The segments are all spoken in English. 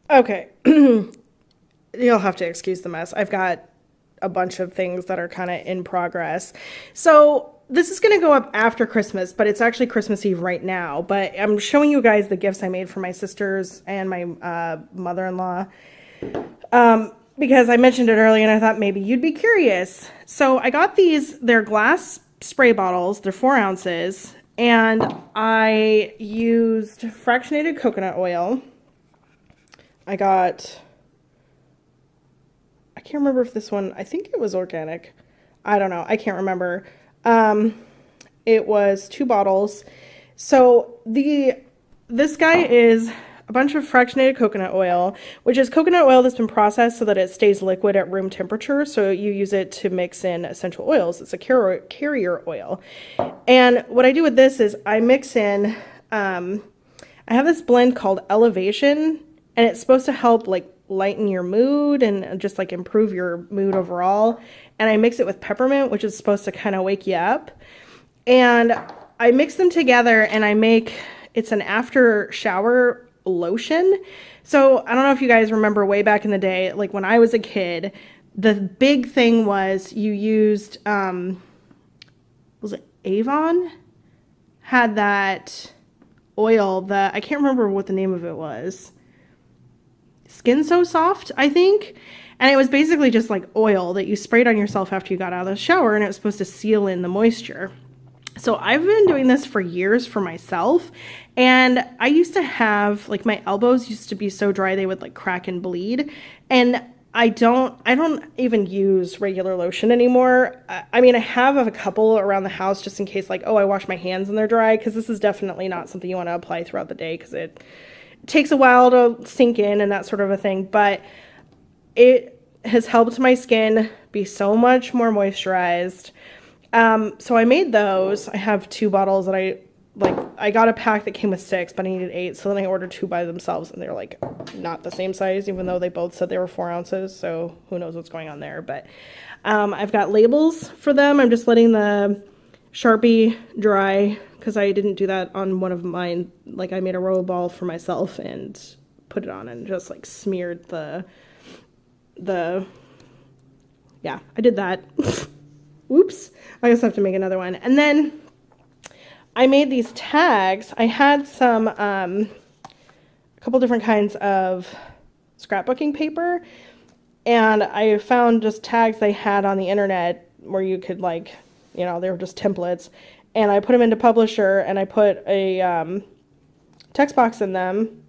Okay. You'll have to excuse the mess. I've got a bunch of things that are kind of in progress. So this is going to go up after Christmas, but it's actually Christmas Eve right now. But I'm showing you guys the gifts I made for my sisters and my mother-in-law. Because I mentioned it earlier and I thought maybe you'd be curious. So I got these, they're glass spray bottles, they're 4 ounces, and I used fractionated coconut oil. I got, I can't remember if this one, I think it was organic. I don't know, I can't remember. It was 2 bottles. So this guy is a bunch of fractionated coconut oil, which is coconut oil that's been processed so that it stays liquid at room temperature. So you use it to mix in essential oils. It's a carrier oil. And what I do with this is I mix in, I have this blend called Elevation, and it's supposed to help like lighten your mood and just like improve your mood overall. And I mix it with peppermint, which is supposed to kind of wake you up. And I mix them together and I make, it's an after shower lotion. So I don't know if you guys remember way back in the day, like when I was a kid, the big thing was you used, was it Avon? Had that oil that, I can't remember what the name of it was. Skin So Soft, I think. And it was basically just like oil that you sprayed on yourself after you got out of the shower, and it was supposed to seal in the moisture. So I've been doing this for years for myself, and I used to have, like, my elbows used to be so dry they would like crack and bleed, and I don't even use regular lotion anymore. I mean, I have a couple around the house just in case, like, oh, I wash my hands and they're dry, because this is definitely not something you want to apply throughout the day because it takes a while to sink in and that sort of a thing, but it has helped my skin be so much more moisturized. So I made those. I have 2 bottles that I got a pack that came with 6, but I needed 8. So then I ordered 2 by themselves, and they're like not the same size, even though they both said they were 4 ounces. So who knows what's going on there. But I've got labels for them. I'm just letting the Sharpie dry because I didn't do that on one of mine. Like, I made a roll ball for myself and put it on and just like smeared yeah, I did that. Oops, I guess I have to make another one. And then I made these tags. I had some, a couple different kinds of scrapbooking paper, and I found just tags they had on the internet where you could, like, you know, they were just templates, and I put them into Publisher, and I put a text box in them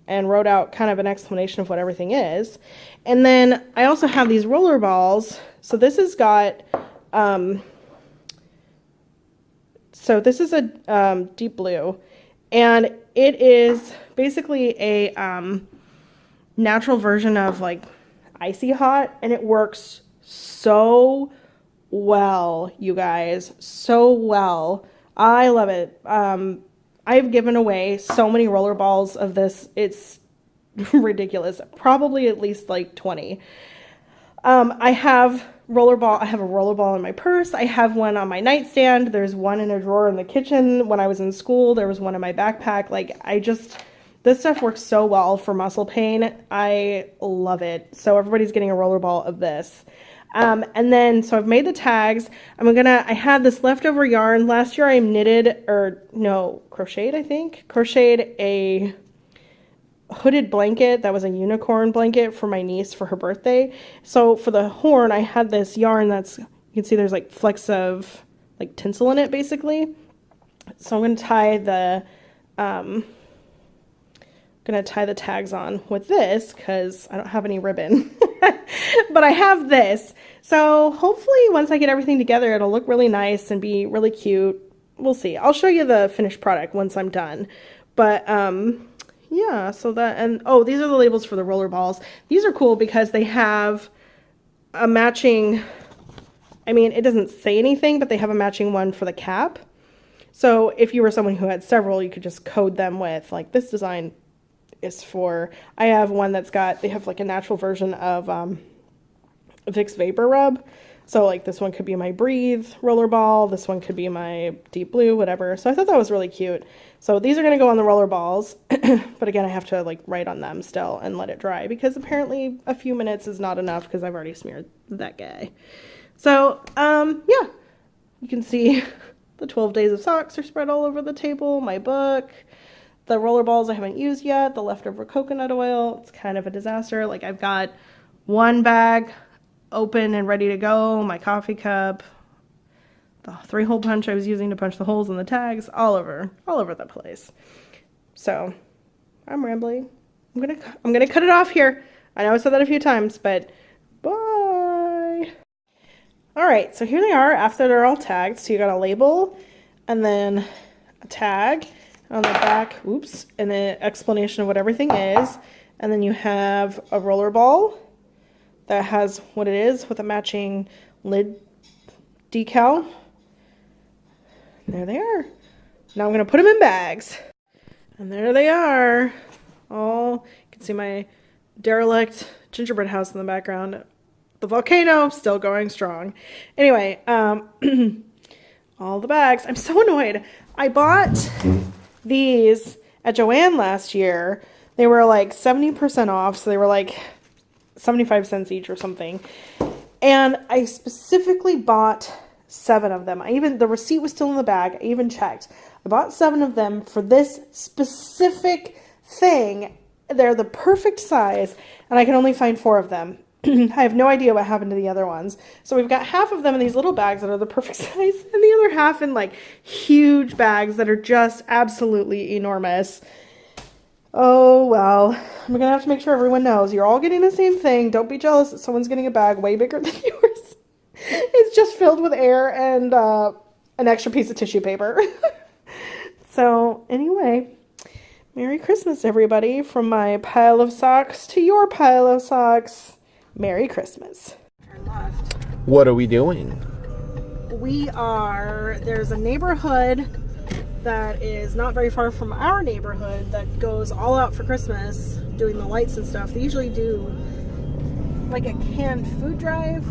and wrote out kind of an explanation of what everything is. And then I also have these roller balls. So this has got, so this is a deep blue, and it is basically a natural version of like Icy Hot, and it works so well, you guys, so well. I love it. I've given away so many roller balls of this. It's ridiculous. Probably at least like 20. I have a roller ball in my purse. I have one on my nightstand. There's one in a drawer in the kitchen. When I was in school, there was one in my backpack. Like, this stuff works so well for muscle pain. I love it. So everybody's getting a roller ball of this. And then, so I've made the tags. I had this leftover yarn. Last year I crocheted a hooded blanket that was a unicorn blanket for my niece for her birthday. So for the horn, I had this yarn you can see there's like flecks of like tinsel in it basically. So I'm going to tie the tags on with this because I don't have any ribbon. But I have this. So hopefully once I get everything together, it'll look really nice and be really cute. We'll see. I'll show you the finished product once I'm done. But yeah, so that, and oh, these are the labels for the roller balls. These are cool because they have a matching, I mean, it doesn't say anything, but they have a matching one for the cap. So if you were someone who had several, you could just code them with, like, this design is for, I have one they have like a natural version of Vicks Vapor Rub. So like this one could be my Breathe rollerball, this one could be my Deep Blue, whatever. So I thought that was really cute. So these are going to go on the roller balls, but again, I have to like write on them still and let it dry because apparently a few minutes is not enough because I've already smeared that guy. So, yeah, you can see the 12 days of socks are spread all over the table, my book, the roller balls I haven't used yet, the leftover coconut oil. It's kind of a disaster. Like I've got one bag open and ready to go, my coffee cup, the 3-hole punch I was using to punch the holes in the tags, all over the place. So I'm rambling. I'm gonna cut it off here. I know I said that a few times, but bye. All right, so here they are after they're all tagged. So you got a label and then a tag on the back, oops, and an explanation of what everything is. And then you have a roller ball that has what it is with a matching lid decal. There they are. Now I'm going to put them in bags. And there they are. You can see my derelict gingerbread house in the background. The volcano still going strong. Anyway, all the bags. I'm so annoyed. I bought these at Joann last year. They were like 70% off, so they were like 75 cents each or something. And I specifically bought 7 of them. The receipt was still in the bag. I even checked. I bought 7 of them for this specific thing. They're the perfect size, and I can only find 4 of them. I have no idea what happened to the other ones. So we've got half of them in these little bags that are the perfect size, and the other half in like huge bags that are just absolutely enormous. Oh, well, I'm going to have to make sure everyone knows you're all getting the same thing. Don't be jealous that someone's getting a bag way bigger than yours. It's just filled with air and an extra piece of tissue paper. So anyway, Merry Christmas, everybody. From my pile of socks to your pile of socks. Merry Christmas. What are we doing? There's a neighborhood that is not very far from our neighborhood that goes all out for Christmas doing the lights and stuff. They usually do like a canned food drive.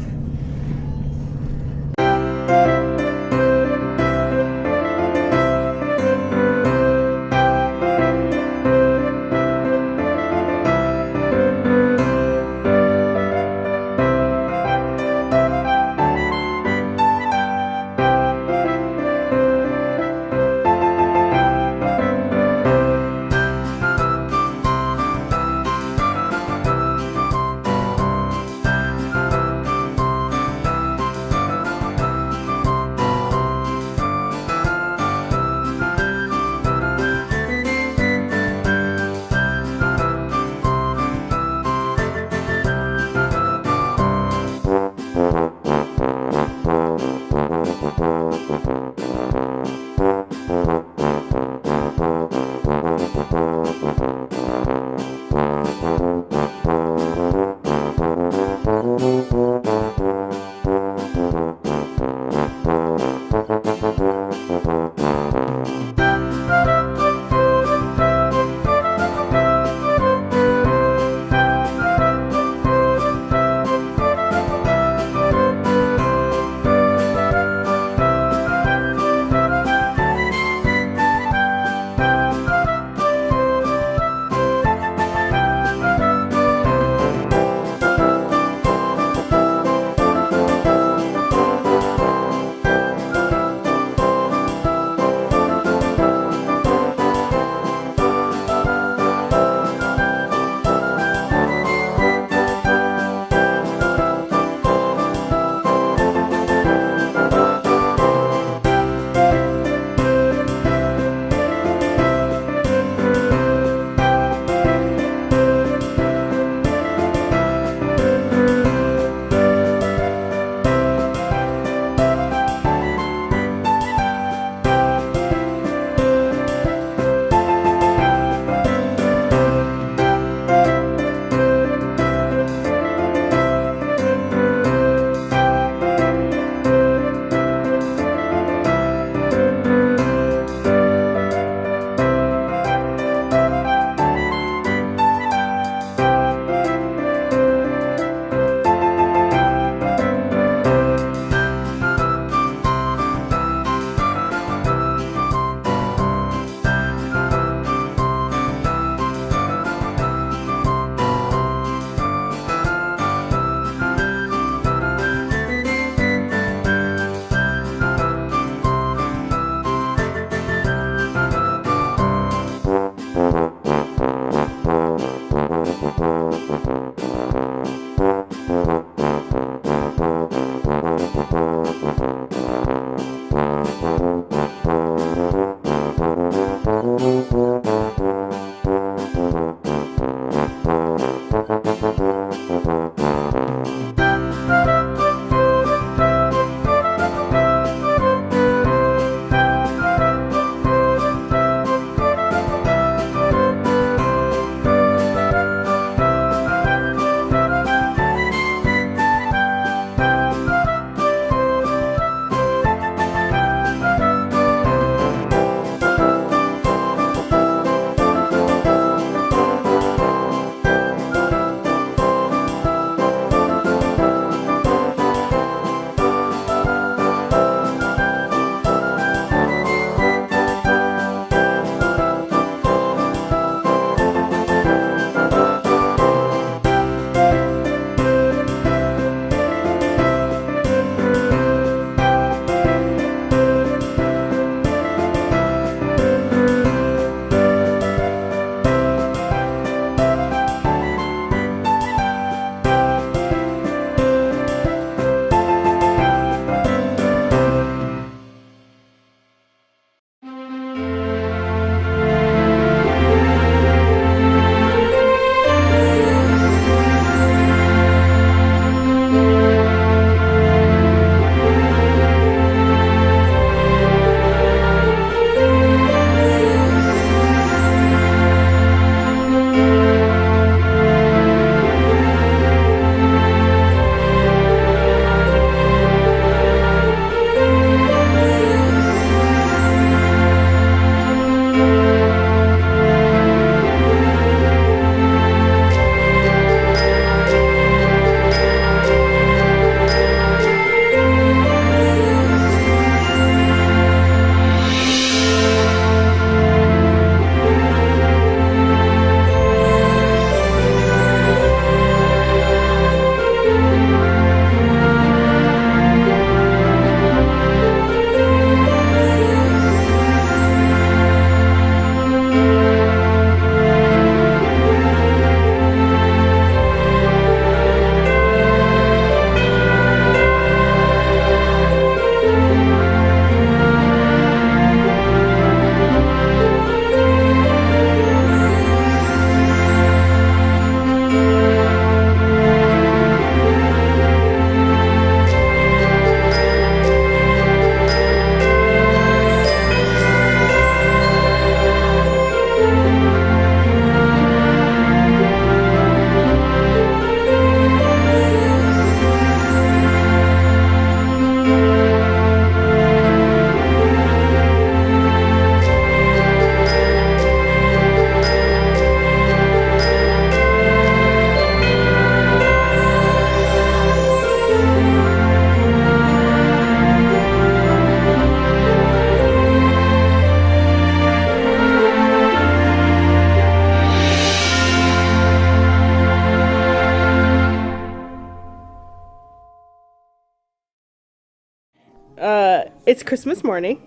It's Christmas morning.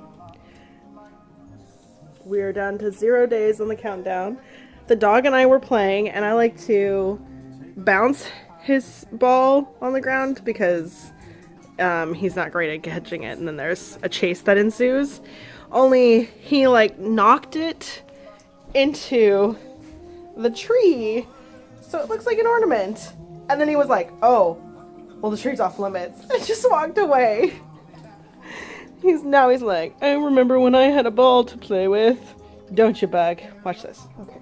We're down to 0 days on the countdown. The dog and I were playing, and I like to bounce his ball on the ground because he's not great at catching it, and then there's a chase that ensues. Only he like knocked it into the tree, so it looks like an ornament. And then he was like, oh, well, the tree's off limits. And just walked away. He's like, I remember when I had a ball to play with. Don't you, bug? Watch this. Okay.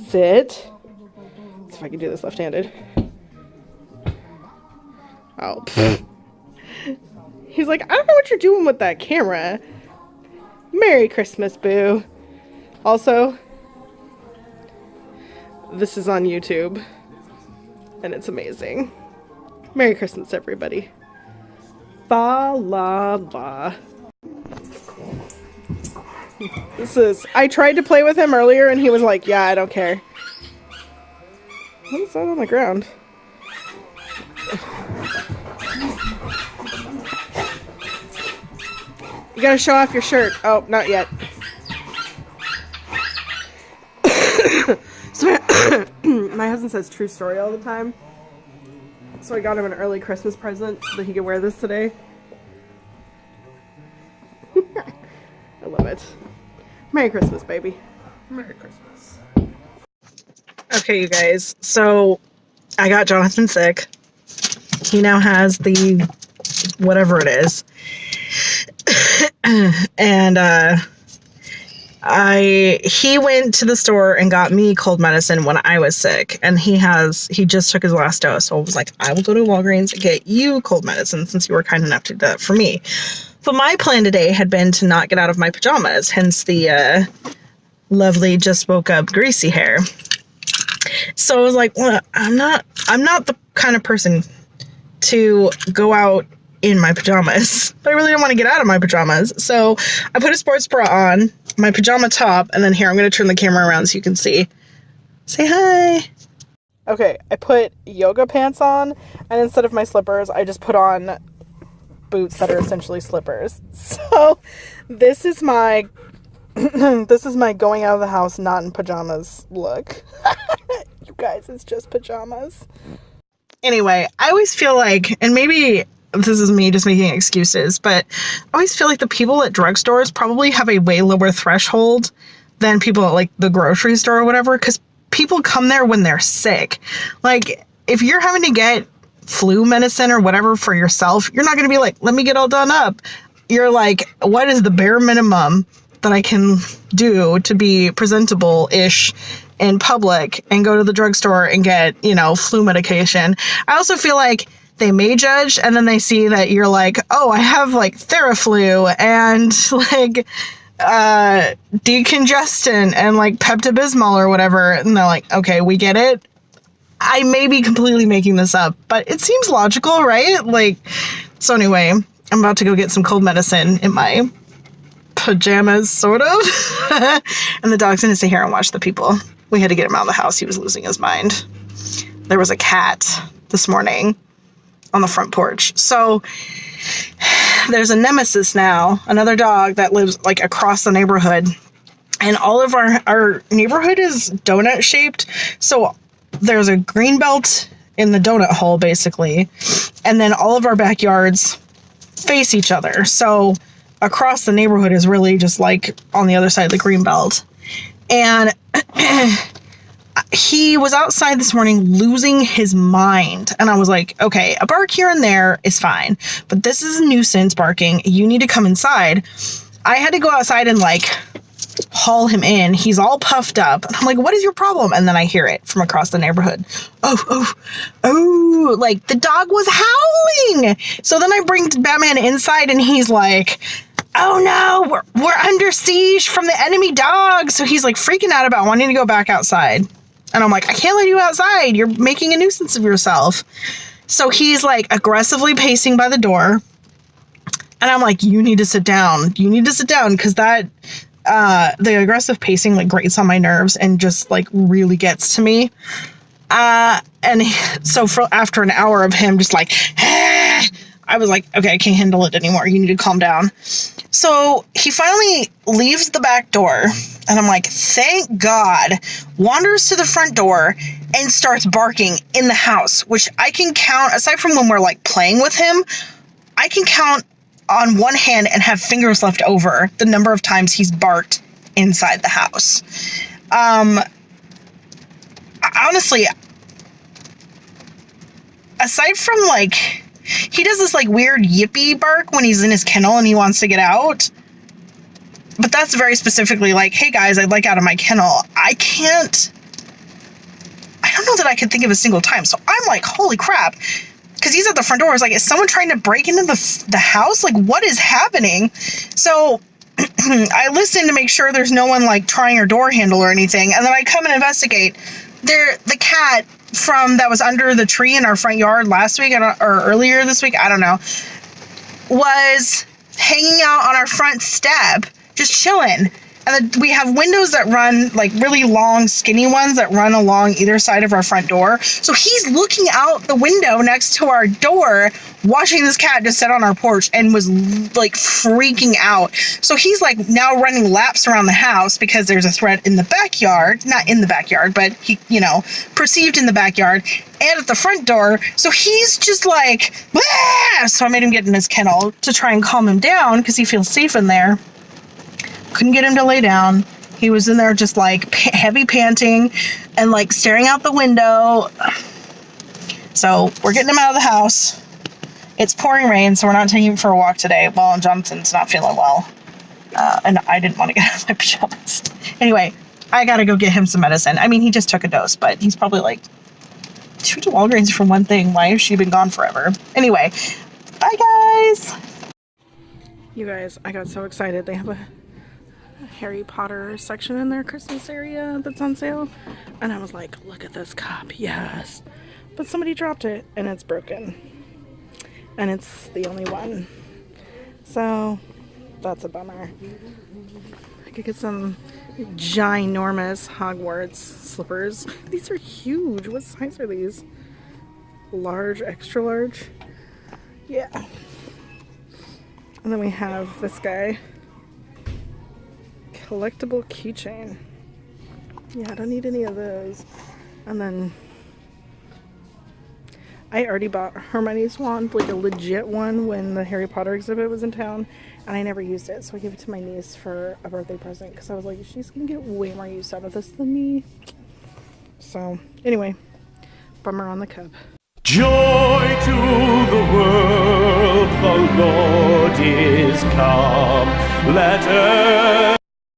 Sit. Let's see if I can do this left-handed. Oh. He's like, I don't know what you're doing with that camera. Merry Christmas, boo. Also, this is on YouTube, and it's amazing. Merry Christmas, everybody. Fa la la. I tried to play with him earlier, and he was like, yeah, I don't care. What is that on the ground? You gotta show off your shirt. Oh, not yet. So my husband says true story all the time. So I got him an early Christmas present so that he could wear this today. I love it. Merry Christmas, baby. Merry Christmas. Okay, you guys. So I got Jonathan sick. He now has the whatever it is. And he went to the store and got me cold medicine when I was sick, and he just took his last dose. So I was like, I will go to Walgreens and get you cold medicine since you were kind enough to do that for me. But my plan today had been to not get out of my pajamas, hence the lovely just woke up greasy hair. So I was like, well, I'm not the kind of person to go out in my pajamas, but I really don't want to get out of my pajamas. So I put a sports bra on, my pajama top, and then here, I'm going to turn the camera around so you can see. Say hi. Okay, I put yoga pants on, and instead of my slippers, I just put on boots that are essentially slippers. So this is my going out of the house not in pajamas look. You guys, it's just pajamas. Anyway, I always feel like, and maybe this is me just making excuses, but I always feel like the people at drugstores probably have a way lower threshold than people at like the grocery store or whatever, because people come there when they're sick. Like, if you're having to get flu medicine or whatever for yourself, you're not going to be like, let me get all done up. You're like, what is the bare minimum that I can do to be presentable-ish in public and go to the drugstore and get, flu medication? I also feel like they may judge, and then they see that you're like, oh, I have like Theraflu and like decongestant and like Pepto-Bismol or whatever, and they're like, okay, we get it. I may be completely making this up, but it seems logical, right? Like, so anyway, I'm about to go get some cold medicine in my pajamas, sort of. And the dog's gonna stay here and watch the people. We had to get him out of the house. He was losing his mind. There was a cat this morning on the front porch. So there's a nemesis now, another dog that lives like across the neighborhood. And all of our neighborhood is donut shaped. So there's a green belt in the donut hole, basically. And then all of our backyards face each other. So across the neighborhood is really just like on the other side of the green belt. And he was outside this morning losing his mind. And I was like, okay, a bark here and there is fine, but this is a nuisance barking. You need to come inside. I had to go outside and like haul him in. He's all puffed up. And I'm like, what is your problem? And then I hear it from across the neighborhood. Oh, like the dog was howling. So then I bring Batman inside and he's like, oh no, we're under siege from the enemy dog. So he's like freaking out about wanting to go back outside. And I'm like, I can't let you outside. You're making a nuisance of yourself. So he's like aggressively pacing by the door. And I'm like, you need to sit down. You need to sit down, because that, the aggressive pacing like grates on my nerves and just like really gets to me. So after an hour of him just like, I was like, okay, I can't handle it anymore. You need to calm down. So he finally leaves the back door, and I'm like, thank God, wanders to the front door and starts barking in the house, which I can count, aside from when we're like playing with him, I can count on one hand and have fingers left over the number of times he's barked inside the house. Honestly, aside from like, he does this like weird yippee bark when he's in his kennel and he wants to get out. But that's very specifically like, hey guys, I'd like out of my kennel. I don't know that I could think of a single time. So I'm like, holy crap. Because he's at the front door. It's like, is someone trying to break into the house? Like, what is happening? So I listen to make sure there's no one like trying her door handle or anything. And then I come and investigate. The cat that was under the tree in our front yard last week or earlier this week, I don't know, was hanging out on our front step, just chilling. And we have windows that run, like really long, skinny ones that run along either side of our front door. So he's looking out the window next to our door, watching this cat just sit on our porch and was like freaking out. So he's like now running laps around the house because there's a threat in the backyard, not in the backyard, but he, perceived in the backyard and at the front door. So he's just like, ah! So I made him get in his kennel to try and calm him down because he feels safe in there. Couldn't get him to lay down. He was in there just like heavy panting and like staring out the window. So we're getting him out of the house. It's pouring rain, so we're not taking him for a walk today. Well, Jonathan's not feeling well. And I didn't want to get out of my pajamas. Anyway, I gotta go get him some medicine. I mean, he just took a dose, but he's probably like, she went to Walgreens for one thing. Why has she been gone forever? Anyway, bye guys. You guys, I got so excited. They have a Harry Potter section in their Christmas area that's on sale, and I was like, look at this cup, yes. But somebody dropped it and it's broken, and it's the only one, so that's a bummer. I could get some ginormous Hogwarts slippers. These are huge. What size are these? Large, extra large? Yeah. And then we have this guy, collectible keychain. Yeah, I don't need any of those. And then I already bought Hermione's wand, like a legit one, when the Harry Potter exhibit was in town, and I never used it, so I gave it to my niece for a birthday present because I was like, she's gonna get way more use out of this than me. So anyway, bummer on the cup. Joy to the world, the Lord is come. Let earth